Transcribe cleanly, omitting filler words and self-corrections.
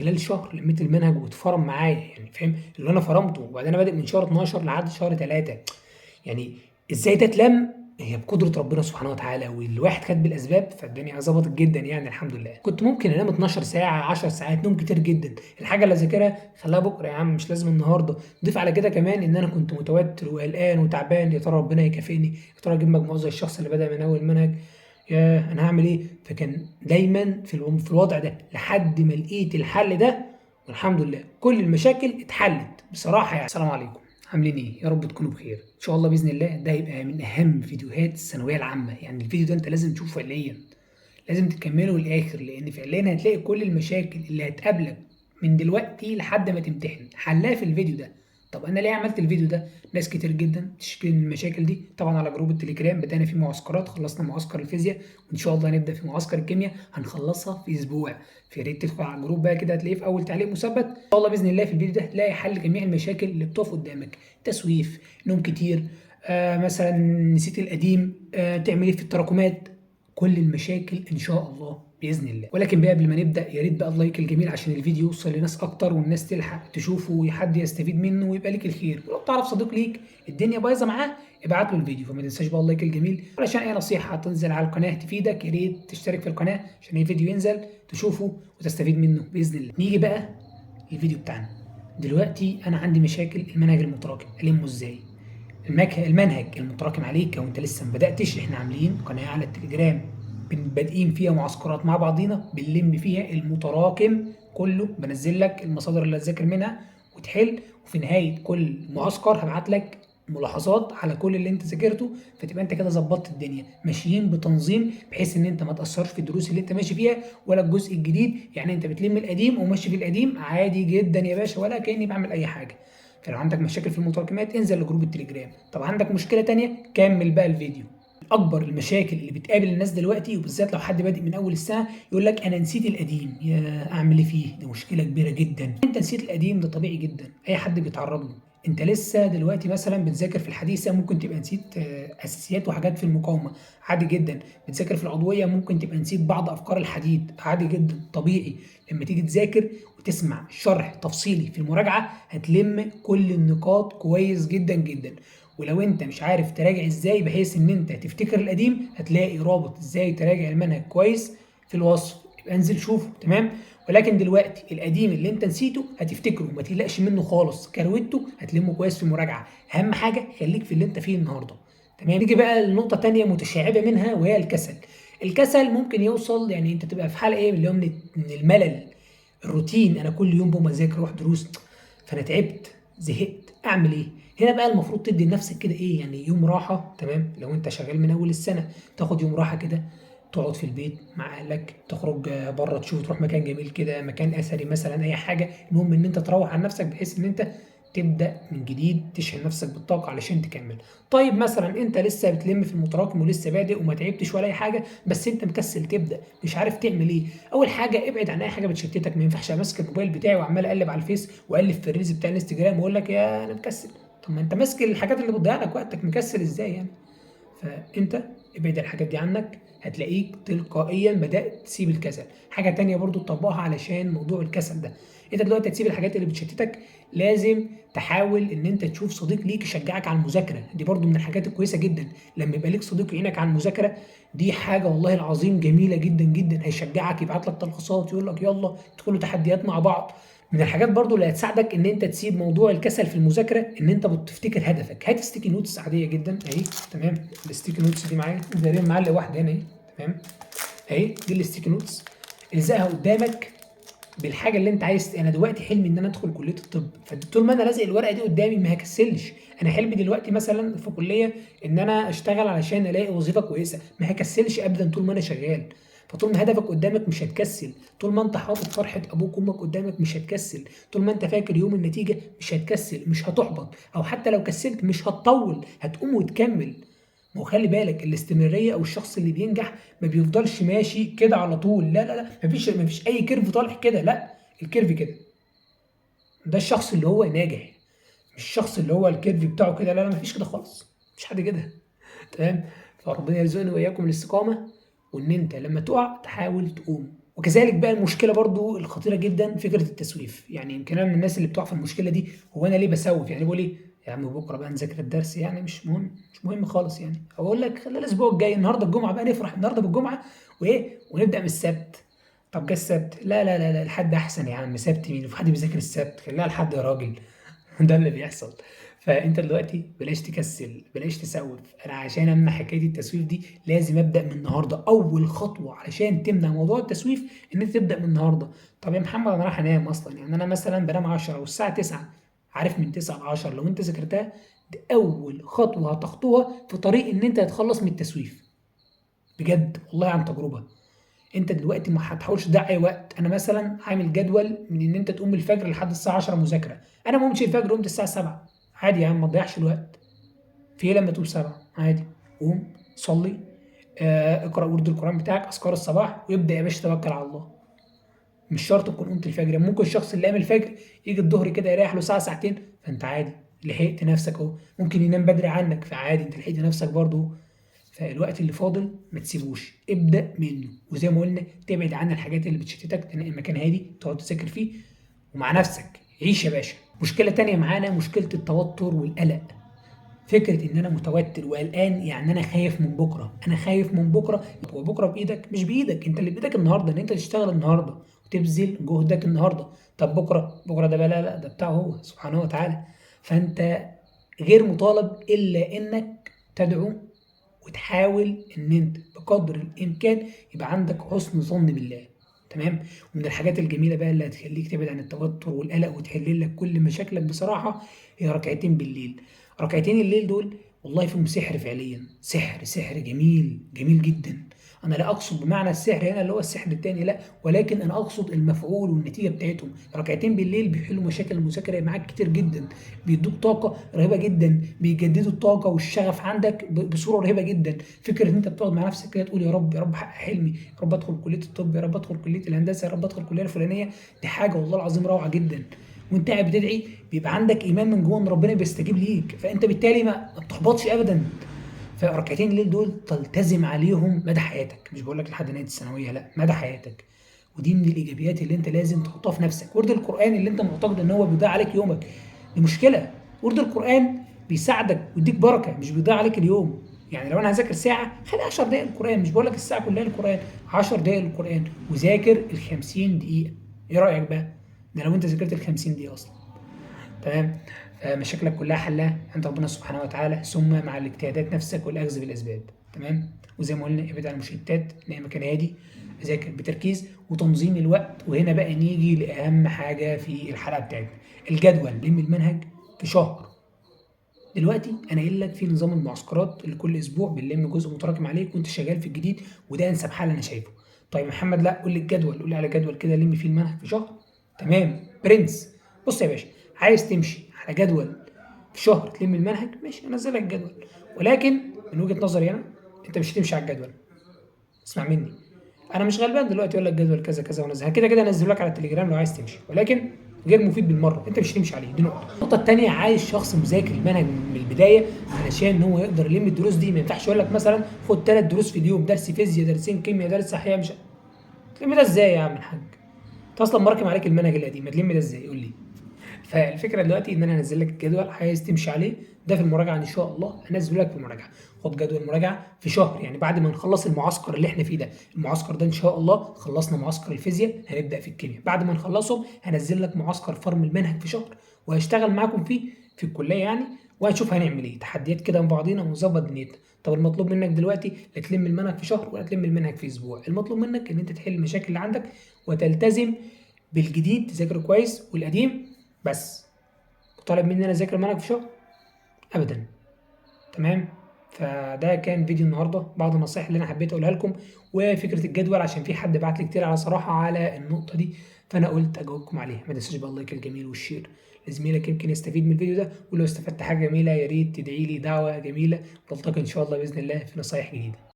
خلال شهر لميت المنهج واتفرم معايا، يعني فاهم اللي انا فرمته، وبعدين انا بادئ من شهر 12 لحد شهر 3. يعني ازاي ده اتلم؟ هي بقدرة ربنا سبحانه وتعالى، والواحد خد بالاسباب، فالدنيا ظبطت جدا يعني الحمد لله. كنت ممكن انام 12 ساعة 10 ساعات نوم كتير جدا، الحاجة اللي اذاكرها خليها بكره يا عم، مش لازم النهارده. ضيف على كده كمان ان انا كنت متوتر وقلقان وتعبان، يا ترى ربنا يكافئني، يا ترى اجيب مجموع زي الشخص اللي بدأ من اول منهج، يا انا هعمل ايه؟ فكان دايما في الوضع ده لحد ما لقيت الحل ده، والحمد لله كل المشاكل اتحلت بصراحه يعني. السلام عليكم، عاملين ايه؟ يا رب تكونوا بخير ان شاء الله. باذن الله ده هيبقى من اهم فيديوهات الثانويه العامه، يعني الفيديو ده انت لازم تشوفه فعليا، لازم تكمله للاخر، لان فعليا هتلاقي كل المشاكل اللي هتقابلك من دلوقتي لحد ما تمتحن حلها في الفيديو ده. طب انا ليه عملت الفيديو ده؟ ناس كتير جدا تشكي من المشاكل دي. طبعا على جروب التليجرام بدأنا فيه معسكرات، خلصنا معسكر الفيزياء وان شاء الله هنبدأ في معسكر الكيمياء، هنخلصها في اسبوع. فيا ريت تدخل على الجروب بقى كده، هتلاقيه في اول تعليق مثبت. ان شاء الله باذن الله في الفيديو ده تلاقي حل جميع المشاكل اللي بتقف قدامك: تسويف، نوم كتير، مثلا نسيت القديم، تعمل ايه في التراكمات، كل المشاكل ان شاء الله باذن الله. ولكن بقى قبل ما نبدا، يا ريت بقى اللايك الجميل عشان الفيديو يوصل لناس اكتر، والناس تلحق تشوفه وحد يستفيد منه ويبقى ليك الخير. ولو تعرف صديق ليك الدنيا بايظه معاه ابعت له الفيديو. فما تنساش بقى اللايك الجميل، علشان اي نصيحه تنزل على القناه تفيدك يا ريت تشترك في القناه عشان اي فيديو ينزل تشوفه وتستفيد منه باذن الله. نيجي بقى الفيديو بتاعنا دلوقتي. انا عندي مشاكل المنهج المتراكم، المه ازاي؟ المنهج المتراكم عليك لو انت لسه ما بداتش، احنا عاملين قناه على التليجرام بادئين فيها معسكرات مع بعضينا، بنلم فيها المتراكم كله، بنزل لك المصادر اللي هتذاكر منها وتحل، وفي نهايه كل معسكر هبعت لك ملاحظات على كل اللي انت ذاكرته، فتبقى انت كده ظبطت الدنيا، ماشيين بتنظيم بحيث ان انت ما تاثرش في الدروس اللي انت ماشي فيها ولا الجزء الجديد. يعني انت بتلم القديم وماشي في القديم عادي جدا يا باشا، ولا كاني بعمل اي حاجه. فلو عندك مشاكل في المتراكمات انزل لجروب التليجرام. طب عندك مشكله تانية كمل بقى الفيديو. اكبر المشاكل اللي بتقابل الناس دلوقتي، وبالذات لو حد بادئ من اول السنه، يقول لك انا نسيت القديم، يا اعمل ايه فيه؟ دي مشكله كبيره جدا. انت نسيت القديم ده طبيعي جدا، اي حد بيتعرض له. انت لسه دلوقتي مثلا بتذاكر في الحديثه، ممكن تبقى نسيت اساسيات وحاجات في المقاومه، عادي جدا. بتذاكر في العضويه ممكن تبقى نسيت بعض افكار الحديد، عادي جدا طبيعي. لما تيجي تذاكر وتسمع شرح تفصيلي في المراجعه هتلم كل النقاط كويس جدا جدا. ولو انت مش عارف تراجع ازاي بحيث ان انت تفتكر القديم، هتلاقي رابط ازاي تراجع المنهج كويس في الوصف، يبقى انزل شوفه تمام. ولكن دلوقتي القديم اللي انت نسيته هتفتكره، ما تقلقش منه خالص، كروته هتلمه كويس في المراجعه. اهم حاجه خليك في اللي انت فيه النهارده تمام. نيجي بقى لنقطه تانية متشعبه منها، وهي الكسل. الكسل ممكن يوصل، يعني انت تبقى في حاله ايه، اللي هو من الملل، الروتين. انا كل يوم بقوم اذاكر اروح دروس، فانا تعبت زهقت، اعمل ايه؟ هنا بقى المفروض تدي لنفسك كده ايه، يعني يوم راحه تمام. لو انت شغال من اول السنه تاخد يوم راحه كده، تقعد في البيت مع اهلك، تخرج بره، تشوف تروح مكان جميل كده، مكان اثري مثلا، اي حاجه. المهم ان انت تروح عن نفسك بحيث ان انت تبدا من جديد، تشحن نفسك بالطاقه علشان تكمل. طيب مثلا انت لسه بتلم في المتراكم ولسه بادئ وما تعبتش ولا اي حاجه، بس انت مكسل تبدا، مش عارف تعمل ايه. اول حاجه ابعد عن اي حاجه بتشتتك. ما ينفعش امسك الموبايل بتاعي وعمال اقلب على الفيس واقلب في الريلز بتاع الانستجرام واقول لك يا انا مكسل. طب ما انت ماسك الحاجات اللي بتضيع لك وقتك، مكسل ازاي يعني؟ فانت ابعد الحاجات دي عنك، هتلاقيك تلقائيا بدأت تسيب الكسل. حاجة تانية برضو تطبقها علشان موضوع الكسل ده: انت دلوقتي هتسيب الحاجات اللي بتشتتك، لازم تحاول ان انت تشوف صديق ليك يشجعك على المذاكرة. دي برضو من الحاجات الكويسة جدا، لما يبقى ليك صديق يعينك على المذاكرة، دي حاجة والله العظيم جميلة جدا جدا. هيشجعك، يبعت لك تلخيصات، يقول لك يلا تدخلوا تحديات مع بعض. من الحاجات برضو اللي هتساعدك ان انت تسيب موضوع الكسل في المذاكره، ان انت بتفتكر هدفك. هات ستيكي نوتس عاديه جدا اهي تمام. الستيكي نوتس دي معايا تقريبا، معلق واحده هنا اهي تمام اهي، دي الستيكي نوتس. الزقها قدامك بالحاجه اللي انت عايز. انا دلوقتي حلمي ان انا ادخل كليه الطب، فطول ما انا لازق الورقه دي قدامي ما هكسلش. انا حلمي دلوقتي مثلا في كليه ان انا اشتغل علشان الاقي وظيفه كويسه، ما هكسلش ابدا طول ما انا شغال. فطول ما هدفك قدامك مش هتكسل، طول ما انت حاطط فرحه ابوك وامك قدامك مش هتكسل، طول ما انت فاكر يوم النتيجه مش هتكسل، مش هتحبط، او حتى لو كسلت مش هتطول، هتقوم وتكمل. ما هو خلي بالك الاستمراريه، او الشخص اللي بينجح ما بيفضلش ماشي كده على طول، لا لا لا، مفيش اي كيرف طالع كده، لا، الكيرف كده ده الشخص اللي هو ناجح. مش الشخص اللي هو الكيرف بتاعه كده، لا لا، مفيش كده خالص، مفيش حد كده تمام. فربنا يرزقني واياكم الاستقامه، وان انت لما تقع تحاول تقوم. وكذلك بقى المشكله برضو الخطيره جدا فكره التسويف. يعني يمكن انا من الناس اللي بتقع في المشكله دي. هو انا ليه بسوف؟ يعني بقول ايه يا عم بكره بقى نذاكر الدرس، يعني مش مهم، مش مهم خالص. يعني اقول لك خلي الاسبوع الجاي، النهارده الجمعه بقى نفرح النهارده بالجمعه وايه ونبدا من السبت. طب جه السبت، لا لا لا لا الحد احسن يا عم، سبت مين؟ في حد بيذاكر السبت؟ خليها الحد يا راجل. ده اللي بيحصل. فانت دلوقتي بلاش تكسل، بلاش تسوف. انا عشان امنع حكايه التسويف دي لازم ابدا من النهارده. اول خطوه علشان تمنع موضوع التسويف ان انت تبدا من النهارده. طب يا محمد انا رايح انام اصلا، يعني انا مثلا بنام 10 والساعه 9، عارف من 9 ل 10 لو انت ذاكرتها دي اول خطوه هتخطوها في طريق ان انت تتخلص من التسويف. بجد والله عن تجربه. انت دلوقتي ما هتحاولش تضيع اي وقت. انا مثلا عامل جدول من ان انت تقوم الفجر لحد الساعه 10 مذاكره. انا ما قمتش الفجر، قمت الساعه 7. عادي يا عم ما تضيعش الوقت. في ايه لما تقوم 7؟ عادي. قوم صلي، اقرا ورد القران بتاعك، اذكار الصباح، ويبدا يا باشا توكل على الله. مش شرط تكون قمت الفجر، يعني ممكن الشخص اللي قام الفجر يجي الظهر كده يريح له ساعه ساعتين، فانت عادي لحقت نفسك اهو. ممكن ينام بدري عنك، فعادي انت لحقت نفسك برضه. فالوقت اللي فاضل ما تسيبوش، ابدأ منه. وزي ما قلنا تبعد عن الحاجات اللي بتشتتك، تنقي مكان هادي تقعد تذاكر فيه ومع نفسك. عيش يا باشا. مشكلة تانية معانا مشكلة التوتر والقلق. فكرة إن أنا متوتر وقلقان يعني أنا خايف من بكرة، أنا خايف من بكرة. هو بكرة بإيدك؟ مش بإيدك. أنت اللي بإيدك النهاردة إن أنت تشتغل النهاردة وتبذل جهدك النهاردة. طب بكرة؟ بكرة ده بقى لا لا، ده بتاعه هو سبحانه وتعالى. فأنت غير مطالب إلا إنك تدعو وتحاول ان انت بقدر الامكان يبقى عندك حسن ظن بالله. تمام. ومن الحاجات الجميله بقى اللي هتخليك تبعد عن التوتر والقلق وتحل لك كل مشاكلك بصراحه هي ركعتين بالليل. ركعتين الليل دول والله فيهم سحر فعليا، سحر سحر جميل جميل جدا. انا لا اقصد بمعنى السحر هنا اللي هو السحر التاني، لا، ولكن انا اقصد المفعول والنتيجه بتاعتهم. ركعتين بالليل بيحلوا مشاكل المذاكره معاك كتير جدا، بيدوك طاقه رهيبه جدا، بيجددوا الطاقه والشغف عندك بصوره رهيبه جدا. فكره ان انت بتقعد مع نفسك كده تقول يا رب يا رب حقق حلمي، يا رب ادخل كليه الطب، يا رب ادخل كليه الهندسه، يا رب ادخل الكليه الفلانيه. دي حاجه والله العظيم روعه جدا. وانت قاعد بتدعي بيبقى عندك ايمان من جوه ان ربنا بيستجيب ليك، فانت بالتالي ما بتحبطش ابدا. فركعتين الليل دول تلتزم عليهم مدى حياتك، مش بقول لك لحد نهايه الثانويه، لا مدى حياتك. ودي من الايجابيات اللي انت لازم تحطها في نفسك. ورد القران اللي انت معتقد ان هو بيضيع عليك يومك دي مشكله. ورد القران بيساعدك ويديك بركه، مش بيضيع عليك اليوم. يعني لو انا هذاكر ساعه خلي 10 دقائق القران، مش بقول لك الساعه كلها القران، 10 دقائق القران وذاكر ال 50 دقيقه. ايه رايك بقى؟ ده لو انت ذاكرت ال 50 دقيقه اصلا. تمام. فمشاكلك كلها حلها عند ربنا سبحانه وتعالى، ثم مع الاجتهادات نفسك والاخذ بالاسباب. تمام. وزي ما قلنا ابعد عن المشتتات، نلاقي مكان هادي، ذاكر بتركيز وتنظيم الوقت. وهنا بقى نيجي لاهم حاجه في الحلقه بتاعتنا، الجدول. لم المنهج في شهر. دلوقتي انا قايل لك في نظام المعسكرات اللي كل اسبوع بنلم جزء متراكم عليك وانت شغال في الجديد، وده انسب حل انا شايفه. طيب يا محمد لا قول لي الجدول، قول لي على جدول كده لم فيه المنهج في شهر. تمام برنس. بص يا باشا، عايز تمشي على جدول في شهر تلم المنهج ماشي، انزل لك الجدول. ولكن من وجهة نظري انا انت مش هتمشي على الجدول. اسمع مني، انا مش غلبان دلوقتي اقول لك جدول كذا كذا ونزلها كده كده، انزله لك على التليجرام لو عايز تمشي، ولكن غير مفيد بالمره. انت مش هتمشي عليه، دي نقطه. النقطه الثانيه، عايز شخص مذاكر المنهج من البدايه علشان هو يقدر يلم الدروس دي. ما ينفعش يقول لك مثلا خد 3 دروس في اليوم، درس فيزياء، درسين كيمياء، درس احياء. مش تلم ده ازاي يا عم الحاج؟ انت اصلا مراكم عليك المنهج القديم، ما تلم ده ازاي؟ قول لي. فالفكره دلوقتي ان انا انزل لك الجدول، عايز تمشي عليه. ده في المراجعه ان شاء الله انزله لك في المراجعه. خد جدول مراجعه في شهر، يعني بعد ما نخلص المعسكر اللي احنا فيه ده. المعسكر ده ان شاء الله خلصنا معسكر الفيزياء هنبدا في الكيمياء، بعد ما نخلصهم هنزل لك معسكر فرم المنهج في شهر، وهشتغل معاكم فيه في الكليه يعني. وهنشوف هنعمل ايه، تحديات كده من بعضينا ونظبط دنيتنا. طب المطلوب منك دلوقتي لا تلم المنهج في شهر ولا تلم المنهج في اسبوع. المطلوب منك ان انت تحل المشاكل اللي عندك وتلتزم بالجديد، تذاكر كويس، والقديم بس. طالب مني انا اذاكر منهج في شهر؟ ابدا. تمام. فده كان فيديو النهارده، بعض النصائح اللي انا حبيت اقولها لكم. وفكره الجدول عشان في حد بعت لي كتير على صراحه على النقطه دي، فانا قلت اجاوبكم عليها. ما تنساش بقى اللايك الجميل والشير لزميلك يمكن يستفيد من الفيديو ده. ولو استفدت حاجه جميله يا ريت تدعي لي دعوه جميله. نلتقي ان شاء الله باذن الله في نصايح جديده.